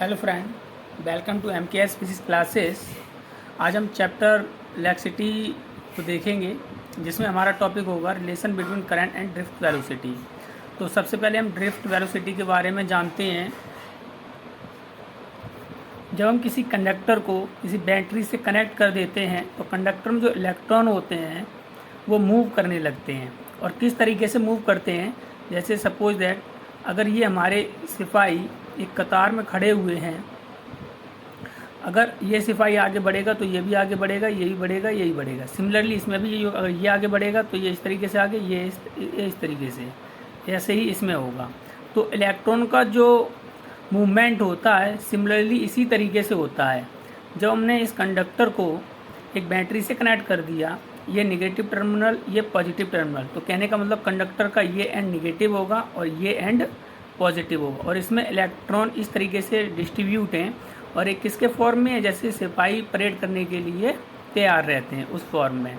Hello friend, welcome to MKS physics classes. आज हम chapter electricity को देखेंगे, जिसमें हमारा टॉपिक होगा relation between current and drift velocity. तो सबसे पहले हम ड्रिफ्ट वेलोसिटी के बारे में जानते हैं। जब हम किसी कंडक्टर को किसी बैटरी से कनेक्ट कर देते हैं तो कंडक्टर में जो इलेक्ट्रॉन होते हैं वो मूव करने लगते हैं। और किस तरीके से मूव करते हैं, जैसे सपोज दैट अगर ये हमारे सिपाही एक कतार में खड़े हुए हैं, अगर ये सिपाही आगे बढ़ेगा तो ये भी आगे बढ़ेगा, ये भी बढ़ेगा, ये भी बढ़ेगा। सिमिलरली इसमें भी ये, अगर ये आगे बढ़ेगा तो ये इस तरीके से आगे, ये इस तरीके से, ऐसे ही इसमें होगा। तो इलेक्ट्रॉन का जो मूवमेंट होता है सिमिलरली इसी तरीके से होता है। जब हमने इस कंडक्टर को एक बैटरी से कनेक्ट कर दिया, ये निगेटिव टर्मिनल, ये पॉजिटिव टर्मिनल, तो कहने का मतलब कंडक्टर का ये एंड निगेटिव होगा और ये एंड पॉजिटिव होगा। और इसमें इलेक्ट्रॉन इस तरीके से डिस्ट्रीब्यूट हैं और एक किसके फॉर्म में है, जैसे सिपाही परेड करने के लिए तैयार रहते हैं उस फॉर्म में।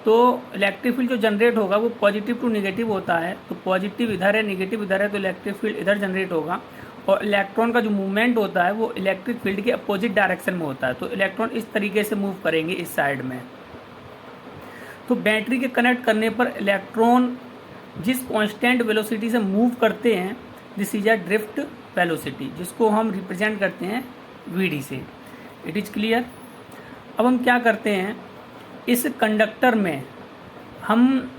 तो इलेक्ट्रिक फील्ड जो जनरेट होगा वो पॉजिटिव टू निगेटिव होता है। तो पॉजिटिव इधर है, निगेटिव इधर है, तो इलेक्ट्रिक फील्ड इधर जनरेट होगा। और इलेक्ट्रॉन का जो मूवमेंट होता है वो इलेक्ट्रिक फील्ड के अपोजिट डायरेक्शन में होता है। तो इलेक्ट्रॉन इस तरीके से मूव करेंगे इस साइड में। तो बैटरी के कनेक्ट करने पर इलेक्ट्रॉन जिस कांस्टेंट वेलोसिटी से मूव करते हैं, this is a drift velocity, जिसको हम रिप्रेजेंट करते हैं Vd से। It is clear. अब हम क्या करते हैं, इस कंडक्टर में हम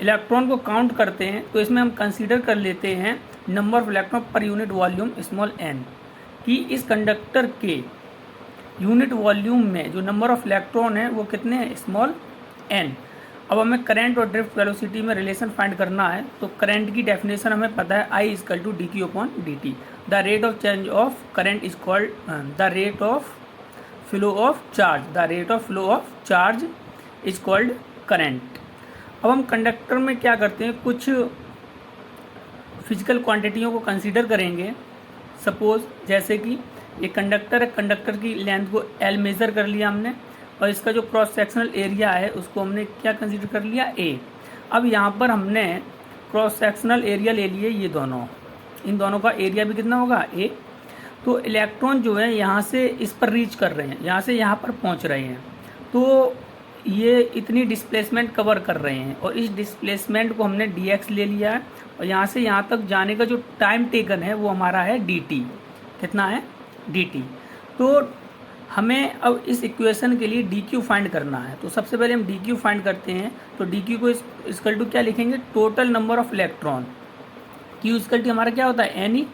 इलेक्ट्रॉन को काउंट करते हैं। तो इसमें हम कंसीडर कर लेते हैं number of electron per unit volume small n, कि इस कंडक्टर के यूनिट वॉल्यूम में जो नंबर ऑफ इलेक्ट्रॉन है वो कितने हैं, स्मॉल n। अब हमें करंट और ड्रिफ्ट वेलोसिटी में रिलेशन फाइंड करना है। तो करंट की डेफिनेशन हमें पता है, I equal to dq/dt। The rate of change of current is called the rate of flow of charge, the rate of flow of charge is called current. अब हम conductor में क्या करते हैं, कुछ फिजिकल क्वांटिटियों को कंसीडर करेंगे। सपोज जैसे कि एक कंडक्टर है, कंडक्टर की लेंथ को L मेज़र कर लिया हमने, और इसका जो क्रॉस सेक्शनल एरिया है उसको हमने क्या कंसीडर कर लिया, A। अब यहाँ पर हमने क्रॉस सेक्शनल एरिया ले लिए, ये दोनों, इन दोनों का एरिया भी कितना होगा, A। तो इलेक्ट्रॉन जो है यहाँ से इस पर रीच कर रहे हैं, यहाँ से यहाँ पर पहुँच रहे हैं, तो ये इतनी डिस्प्लेसमेंट कवर कर रहे हैं। और इस डिस्प्लेसमेंट को हमने dx ले लिया है, और यहाँ से यहाँ तक जाने का जो टाइम टेकन है वो हमारा है dt। कितना है, dt। तो हमें अब इस इक्वेशन के लिए dq फाइंड करना है। तो सबसे पहले हम dq फाइंड करते हैं। तो dq को इक्वल टू क्या लिखेंगे, total number of electron. q equal to हमारा क्या होता है, n ही।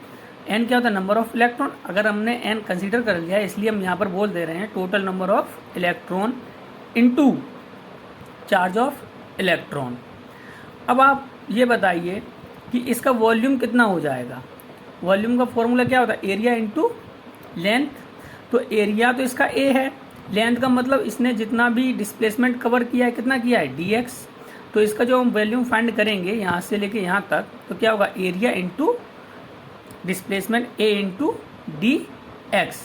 n क्या होता है, नंबर ऑफ इलेक्ट्रॉन। अगर हमने n कंसीडर कर लिया है, इसलिए हम यहाँ पर बोल दे रहे हैं total number of electron into charge of electron. अब आप ये बताइए कि इसका वॉल्यूम कितना हो जाएगा। वॉल्यूम का फॉर्मूला क्या होता है, एरिया इंटू लेंथ। तो एरिया तो इसका A है, लेंथ का मतलब इसने जितना भी डिस्प्लेसमेंट कवर किया है कितना किया है, dx। तो इसका जो हम वॉल्यूम फाइंड करेंगे यहाँ से लेके यहाँ तक, तो क्या होगा, area into displacement A into dx।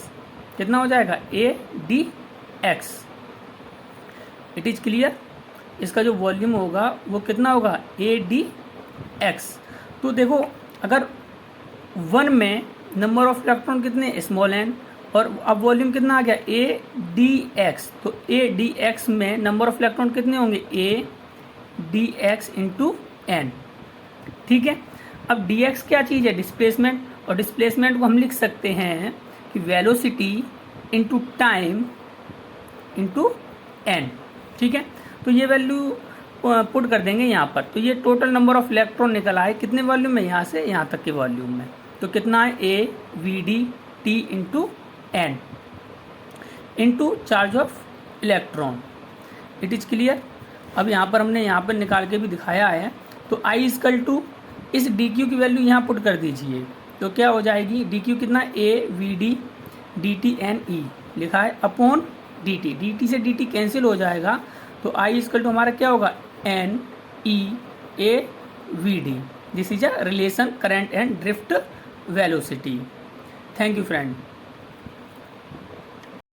कितना हो जाएगा, A dx। It is clear. इसका जो वॉल्यूम होगा वो कितना होगा, A dx। तो देखो, अगर 1 में नंबर ऑफ इलेक्ट्रॉन कितने, स्मॉल n, और अब वॉल्यूम कितना आ गया, A dx। तो A dx में नंबर ऑफ इलेक्ट्रॉन कितने होंगे, A dx इंटू n। ठीक है। अब dx क्या चीज़ है, डिस्प्लेसमेंट। और डिस्प्लेसमेंट को हम लिख सकते हैं कि velocity into time into n। ठीक है। तो ये वैल्यू पुट कर देंगे यहाँ पर। तो ये टोटल नंबर ऑफ इलेक्ट्रॉन निकल आए कितने वॉल्यूम में, यहाँ से यहाँ तक के वॉल्यूम में। तो कितना है, A Vd T into n into charge of electron. It is clear. अब यहाँ पर हमने यहाँ पर निकाल के भी दिखाया है। तो I इक्वल टू इस dq की वैल्यू यहाँ पुट कर दीजिए, तो क्या हो जाएगी, dq कितना, A Vd dt n e लिखा है अपॉन dt। dt से dt कैंसिल हो जाएगा, तो I इक्वल टू हमारा क्या होगा, n e a Vd। This is a relation current and drift velocity. Thank you friend.